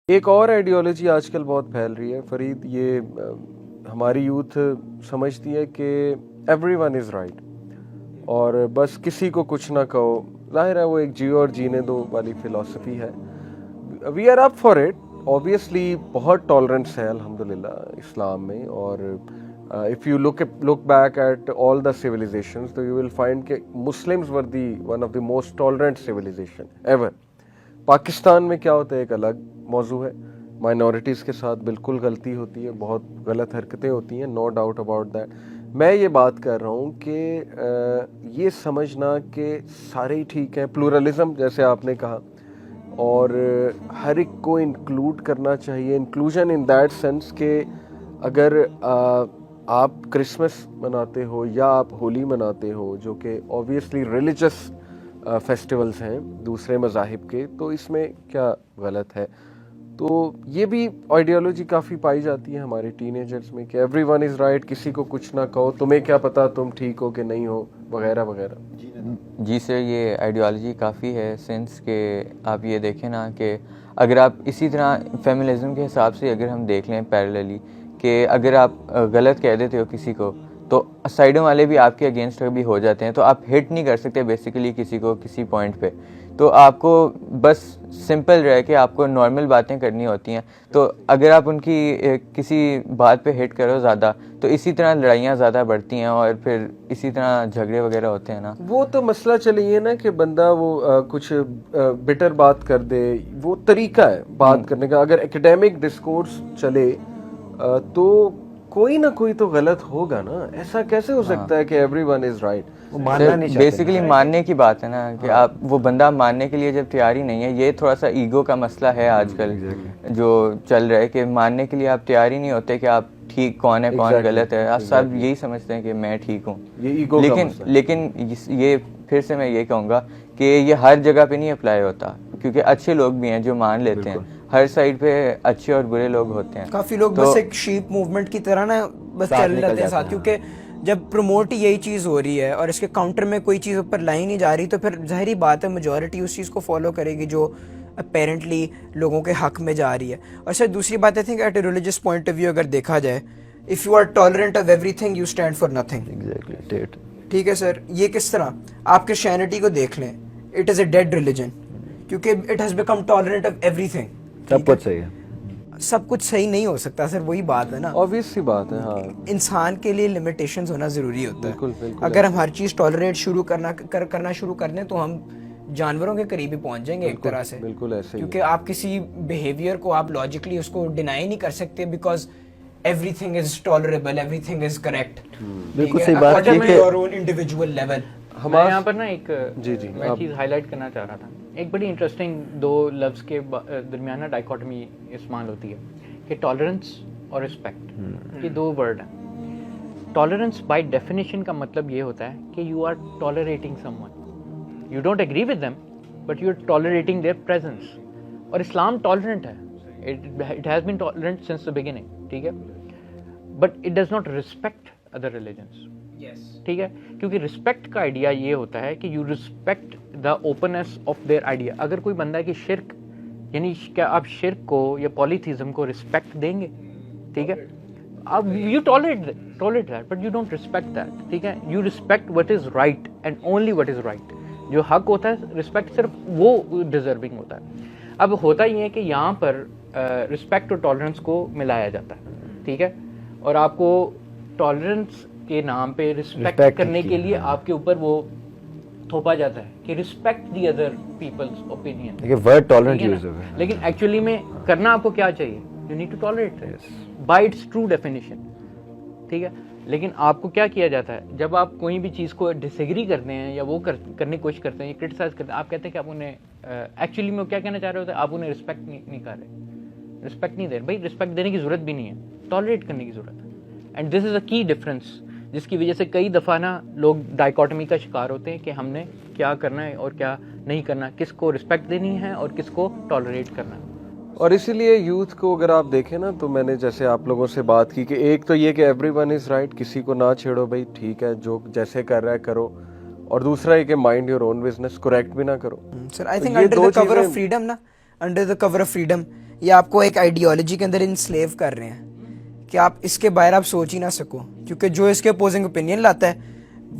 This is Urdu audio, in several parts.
ایک اور آئیڈیالوجی آج کل بہت پھیل رہی ہے فرید، یہ ہماری یوتھ سمجھتی ہے کہ ایوری ون از رائٹ اور بس کسی کو کچھ نہ کہو. ظاہر ہے وہ ایک جیو اور جینے دو والی فلاسفی ہے. We are up for it. Obviously بہت ٹالرنس ہے الحمدللہ اسلام میں، اور if you look back at all the civilizations تو you will find کہ Muslims were the one of the most tolerant civilization ever. Pakistan میں کیا ہوتا ہے ایک الگ موضوع ہے. مائنورٹیز کے ساتھ بالکل غلطی ہوتی ہے، بہت غلط حرکتیں ہوتی ہیں، نو ڈاؤٹ اباؤٹ دیٹ. میں یہ بات کر رہا ہوں کہ یہ سمجھنا کہ سارے ہی ٹھیک ہیں، پلورلزم جیسے آپ نے کہا، اور ہر ایک کو انکلوڈ کرنا چاہیے. انکلوژن ان دیٹ سینس کہ اگر آپ کرسمس مناتے ہو یا آپ ہولی مناتے ہو جو کہ اوبیسلی ریلیجس فیسٹیولز ہیں دوسرے مذاہب کے، تو اس میں کیا غلط ہے؟ تو یہ بھی آئیڈیالوجی کافی پائی جاتی ہے ہمارے ٹین ایجرز میں کہ ایوری ون از رائٹ، کسی کو کچھ نہ کہو، تمہیں کیا پتہ تم ٹھیک ہو کہ نہیں ہو، وغیرہ وغیرہ. جی سر، یہ آئیڈیالوجی کافی ہے سنس کہ آپ یہ دیکھیں نا کہ اگر آپ اسی طرح فیمنزم کے حساب سے اگر ہم دیکھ لیں پیرللی کہ اگر آپ غلط کہہ دیتے ہو کسی کو تو سائڈوں والے بھی آپ کے اگینسٹ بھی ہو جاتے ہیں، تو آپ ہٹ نہیں کر سکتے بیسیکلی کسی کو کسی پوائنٹ پہ. تو آپ کو بس سمپل رہے کہ آپ کو نارمل باتیں کرنی ہوتی ہیں. تو اگر آپ ان کی کسی بات پہ ہٹ کرو زیادہ تو اسی طرح لڑائیاں زیادہ بڑھتی ہیں اور پھر اسی طرح جھگڑے وغیرہ ہوتے ہیں نا. وہ تو مسئلہ چلیے نا کہ بندہ وہ کچھ بٹر بات کر دے، وہ طریقہ ہے بات کرنے کا. اگر ایکیڈیمک ڈسکورس چلے تو کوئی نہ کوئی تو غلط ہوگا نا. ایسا کیسے ہو سکتا ہے کہ every one is right? Basically ماننے کی بات ہے نا کہ آپ وہ بندہ ماننے کے لیے جب تیار ہی نہیں ہے. یہ تھوڑا سا ایگو کا مسئلہ ہے آج کل جو چل رہا ہے کہ ماننے کے لیے آپ تیار ہی نہیں ہوتے کہ آپ ٹھیک کون ہے کون غلط ہے. آپ سب یہی سمجھتے ہیں کہ میں ٹھیک ہوں. لیکن یہ پھر سے میں یہ کہوں گا کہ یہ ہر جگہ پہ نہیں اپلائی ہوتا، کیونکہ اچھے لوگ بھی ہیں جو مان لیتے ہیں. ہر سائڈ پہ اچھے اور برے لوگ ہوتے ہیں. کافی لوگ بس ایک شیپ موومنٹ کی طرح نا بس چل رہتے ہیں ساتھ، کیونکہ جب پروموٹ یہی چیز ہو رہی ہے اور اس کے کاؤنٹر میں کوئی چیز اوپر لائی نہیں جا رہی تو پھر ظاہری بات ہے میجورٹی اس چیز کو فالو کرے گی جو اپیرنٹلی لوگوں کے حق میں جا رہی ہے. اور سر دوسری بات I think at a religious point of view اگر دیکھا جائے، if you are tolerant of everything you stand for nothing. ٹھیک ہے سر، یہ کس طرح؟ آپ کرسچینٹی کو دیکھ لیں، it is a dead religion کیونکہ it has become tolerant of everything. سب کچھ صحیح ہے، سب کچھ صحیح نہیں ہو سکتا سر، وہی بات ہے نا. obvious سی بات ہے. ہاں، انسان کے لیے لمیٹیشنز ہونا ضروری ہوتا ہے. بالکل. اگر ہم ہر چیز ٹالریٹ کرنا شروع کر دیں تو ہم جانوروں کے قریب ہی پہنچ جائیں گے ایک طرح سے. بالکل ایسے ہی، کیونکہ آپ کسی بیہیویئر کو آپ لاجیکلی اس کو ڈینائی نہیں کر سکتے because every thing is tolerable, every thing is correct. بالکل صحیح بات ہے کہ یور اون انڈیویجول لیول. میں یہاں پر نا ایک جی میں چیز ہائی لائٹ کرنا چاہ رہا تھا. ایک بڑی انٹرسٹنگ دو لفظ کے درمیان نا ڈائیکاٹمی استعمال ہوتی ہے کہ ٹالرنس اور رسپیکٹ. یہ دو ورڈ ہیں. ٹالرنس بائی ڈیفینیشن کا مطلب یہ ہوتا ہے کہ you are tolerating someone. You don't agree with them but you are tolerating their presence. اور اسلام ٹالرنٹ ہے، it has been tolerant since the beginning. ٹھیک ہے، but it does not respect other religions. ٹھیک ہے، کیونکہ رسپیکٹ کا آئیڈیا یہ ہوتا ہے کہ you respect the openness of their idea. اگر کوئی بندہ کہ شرک، یعنی کیا آپ شرک کو یا پولیتھیزم کو رسپیکٹ دیں گے؟ ٹھیک ہے، اب you tolerate that but you don't respect that. ٹھیک ہے، you respect what is right and only what is right. جو حق ہوتا ہے رسپیکٹ صرف وہ ڈیزرونگ ہوتا ہے. اب ہوتا یہ ہے کہ یہاں پر رسپیکٹ اور ٹالرنس کو ملایا جاتا ہے. ٹھیک ہے، اور آپ کو ٹالرنس کے نام پہ رسپیکٹ کرنے کے لیے آپ کے اوپر وہ تھوپا جاتا ہے کہ respect the other peoples opinion. Word tolerant use ہو گیا، لیکن ایکچولی میں کرنا آپ کو کیا چاہیے؟ You need to tolerate by its true definition. ٹھیک ہے، لیکن آپ کو کیا کیا جاتا ہے جب آپ کوئی بھی چیز کو ڈس ایگری کرتے ہیں یا وہ کرنے کی کوشش کرتے ہیں یا کرٹیسائز کرتے ہیں، آپ کہتے ہیں کہ آپ انہیں ایکچولی میں کیا کہنا چاہ رہے ہوتے ہیں؟ آپ انہیں رسپیکٹ نہیں کر رہے، رسپیکٹ نہیں دے رہے. بھائی رسپیکٹ دینے کی ضرورت بھی نہیں ہے، ٹالریٹ کرنے کی ضرورت ہے. اینڈ دس از اے کی ڈفرینس جس کی وجہ سے کئی دفعہ نا لوگ ڈائیکاٹمی کا شکار ہوتے ہیں کہ ہم نے کیا کرنا ہے اور کیا نہیں کرنا، کس کو رسپیکٹ دینی ہے اور کس کو ٹالریٹ کرنا ہے. اور اسی لیے یوتھ کو اگر آپ دیکھیں نا، تو میں نے جیسے آپ لوگوں سے بات کی کہ ایک تو یہ کہ ایوری ون از رائٹ، کسی کو نہ چھیڑو، بھائی ٹھیک ہے جو جیسے کر رہا ہے کرو. اور دوسرا یہ کہ mind your own business, correct بھی نہ کرو. Sir I think under the cover of freedom نا، under the cover of freedom یہ آپ کو ایک آئیڈیالوجی کے اندر انسلیو کر رہے ہیں کہ آپ اس کے باہر آپ سوچ ہی نہ سکو, کیونکہ جو اس کے اپوزنگ اوپینین لاتا ہے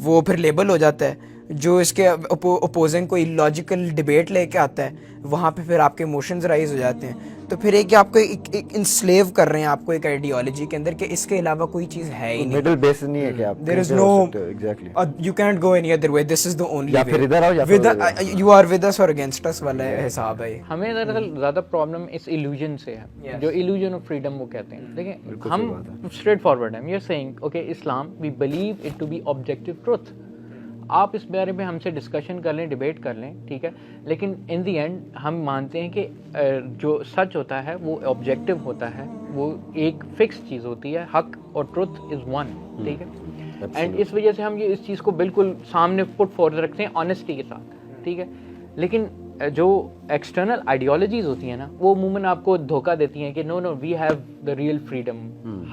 وہ پھر لیبل ہو جاتا ہے, جو اس کے اپوزنگ کوئی لاجیکل ڈیبیٹ لے کے آتا ہے وہاں پہ پھر آپ کے ایموشنز رائز ہو جاتے ہیں. تو پھر ایک آپ کو ایک انسلیو کر رہے ہیں آپ کو ایک آئیڈیالوجی کے اندر کہ اس کے علاوہ کوئی چیز ہے ہی نہیں, مڈل بیس نہیں ہے کہ آپ there is no you can't go any other way, this is the only یا way, پھر ادھر آؤ یا پھر you are with us or against us والا حساب ہے. ہمیں دراصل زیادہ پرابلم اس ایلوژن سے ہے, جو ایلوژن آف فریڈم وہ کہتے ہیں. دیکھیں ہم اسٹریٹ فارورڈ ہیں, we are saying okay Islam we believe it to be objective truth. آپ اس بارے میں ہم سے ڈسکشن کر لیں, ڈیبیٹ کر لیں, ٹھیک ہے, لیکن ان دی اینڈ ہم مانتے ہیں کہ جو سچ ہوتا ہے وہ آبجیکٹیو ہوتا ہے, وہ ایک فکس چیز ہوتی ہے, حق اور ٹروتھ از ون, ٹھیک ہے. اینڈ اس وجہ سے ہم یہ اس چیز کو بالکل سامنے پٹ فورورڈ رکھتے ہیں آنیسٹی کے ساتھ, ٹھیک ہے. لیکن جو ایکسٹرنل آئیڈیالوجیز ہوتی ہیں نا وہ عموماً آپ کو دھوکہ دیتی ہیں کہ no we have the real freedom,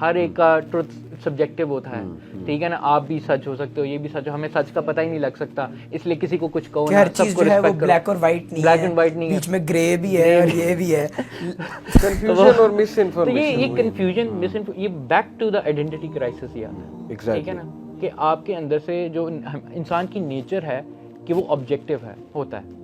ہر ایک کا ٹروتھ سبجیکٹیو ہوتا ہے, ٹھیک ہے نا, آپ بھی سچ ہو سکتے ہو, یہ بھی سچ ہو, ہمیں سچ کا پتہ ہی نہیں لگ سکتا اس لیے کسی کو کچھ کہو کہ ہر چیز جو ہے وہ بلیک اور وائٹ نہیں ہے, بلیک اینڈ وائٹ نہیں ہے, بیچ میں گرے بھی ہے اور یہ بھی ہے. کنفیوژن اور مس تو انفارمیشن, یہ کنفیوژن یہ back to the identity crisis ہی آتا ہے, ٹھیک ہے نا, کہ آپ کے اندر سے جو انسان کی نیچر ہے کہ وہ آبجیکٹیو ہے ہوتا ہے.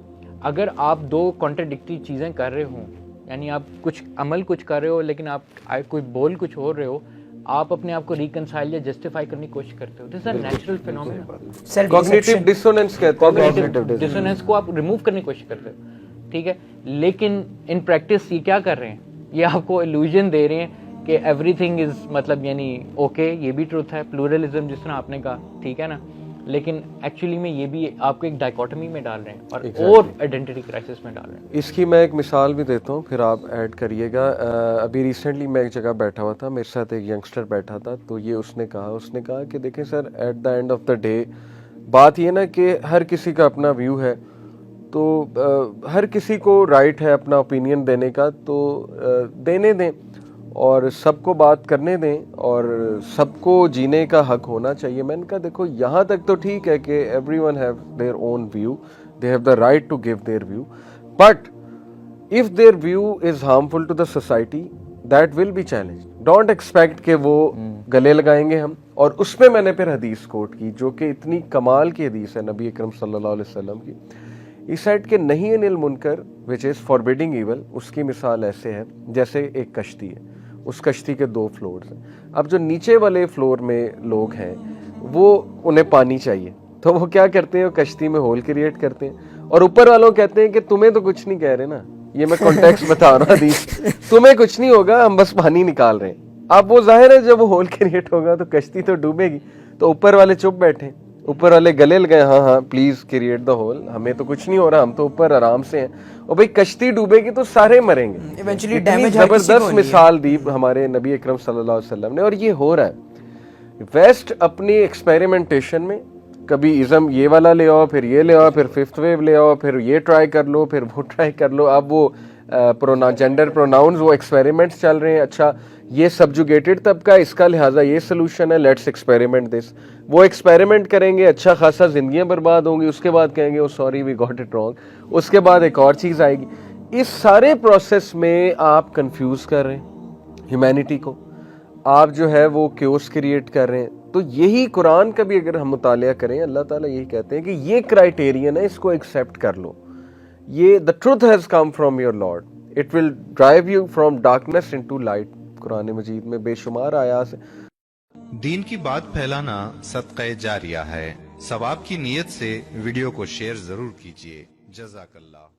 اگر آپ دو کانٹراڈکٹری چیزیں کر رہے ہوں, یعنی آپ کچھ عمل کچھ کر رہے ہو لیکن آپ کوئی بول کچھ ہو رہے ہو, آپ اپنے آپ کو ریکنسائل یا جسٹیفائی کرنے کی کوشش کرتے ہو. This is a natural phenomena. Cognitive dissonance کہتے ہیں, کوگنیٹو ڈسوننس کو آپ ریموو کرنے کی کوشش کرتے ہو, ٹھیک ہے. لیکن ان پریکٹس یہ کیا کر رہے ہیں, یہ آپ کو ایلوژن دے رہے ہیں کہ ایوری تھنگ از مطلب یعنی اوکے, یہ بھی ٹروتھ ہے, پلورلزم جس طرح آپ نے کہا, ٹھیک ہے نا, لیکن ایکچولی میں یہ بھی آپ کو ایک ڈائکوٹمی میں ڈال رہے ہیں اور آئیڈینٹی کرائسس میں ڈال رہے ہیں. اس کی میں ایک مثال بھی دیتا ہوں, پھر آپ ایڈ کریے گا. ابھی ریسنٹلی میں ایک جگہ بیٹھا ہوا تھا, میرے ساتھ ایک ینگسٹر بیٹھا تھا, تو یہ اس نے کہا کہ دیکھیں sir, at the end of the day بات یہ نا کہ ہر کسی کا اپنا ویو ہے, تو ہر کسی کو رائٹ ہے اپنا اوپینین دینے کا, تو دینے دیں اور سب کو بات کرنے دیں اور سب کو جینے کا حق ہونا چاہیے. میں نے کہا دیکھو یہاں تک تو ٹھیک ہے کہ everyone have their own view, they have the right to give their view, but if their view is harmful to the society that will be challenge. Don't expect کہ وہ گلے لگائیں گے ہم. اور اس پہ میں نے پھر حدیث کوٹ کی جو کہ اتنی کمال کی حدیث ہے نبی اکرم صلی اللہ علیہ وسلم کی. اس سائڈ کے نہیں انل منکر وچ از فاربیڈنگ ایول, اس کی مثال ایسے ہے جیسے ایک کشتی ہے, اس کشتی کے 2 فلورز ہیں. اب جو نیچے والے فلور میں لوگ ہیں وہ انہیں پانی چاہیے, تو وہ کیا کرتے ہیں, وہ کشتی میں ہول کریٹ کرتے ہیں, اور اوپر والوں کہتے ہیں کہ تمہیں تو کچھ نہیں کہہ رہے نا, یہ میں کانٹیکسٹ بتا رہا ہوں, تمہیں کچھ نہیں ہوگا, ہم بس پانی نکال رہے ہیں. اب وہ ظاہر ہے جب وہ ہول کریٹ ہوگا تو کشتی تو ڈوبے گی, تو اوپر والے چپ بیٹھے, اوپر والے گلے لگائے, ہاں پلیز کریٹ دا ہول, ہمیں تو کچھ نہیں ہو رہا, ہم تو اوپر آرام سے ہیں. اور بھائی کشتی ڈوبے گی تو سارے مریں گے. اتنی زبردست مثال دی ہمارے نبی اکرم صلی اللہ علیہ وسلم نے, اور یہ ہو رہا ہے. ویسٹ اپنی ایکسپیریمنٹیشن میں کبھی ازم یہ والا لے آؤ, پھر یہ لے آؤ, پھر 5th ویو لے آؤ, پھر یہ ٹرائی کر لو, پھر وہ ٹرائی کر لو. اب وہ جینڈر پروناؤنز وہ ایکسپیریمنٹس چل رہے ہیں, اچھا یہ سبجوگیٹڈ طبقہ, اس کا لہٰذا یہ سلوشن ہے, لیٹس ایکسپیریمنٹ دس. وہ ایکسپیریمنٹ کریں گے, اچھا خاصا زندگیاں برباد ہوں گی, اس کے بعد کہیں گے oh sorry we got it wrong, اس کے بعد ایک اور چیز آئے گی. اس سارے پروسیس میں آپ کنفیوز کر رہے ہیں ہیومینٹی کو, آپ جو ہے وہ کیوس کریٹ کر رہے ہیں. تو یہی قرآن کا بھی اگر ہم مطالعہ کریں, اللہ تعالیٰ یہی کہتے ہیں کہ یہ کرائیٹیرین ہے, اس کو ایکسیپٹ کر لو. یہ the truth has come from your Lord, it will drive you from darkness into light. قرآن مجید میں بے شمار آیات ہیں. دین کی بات پھیلانا صدقہ جاریہ ہے. ثواب کی نیت سے ویڈیو کو شیئر ضرور کیجیے. جزاک اللہ.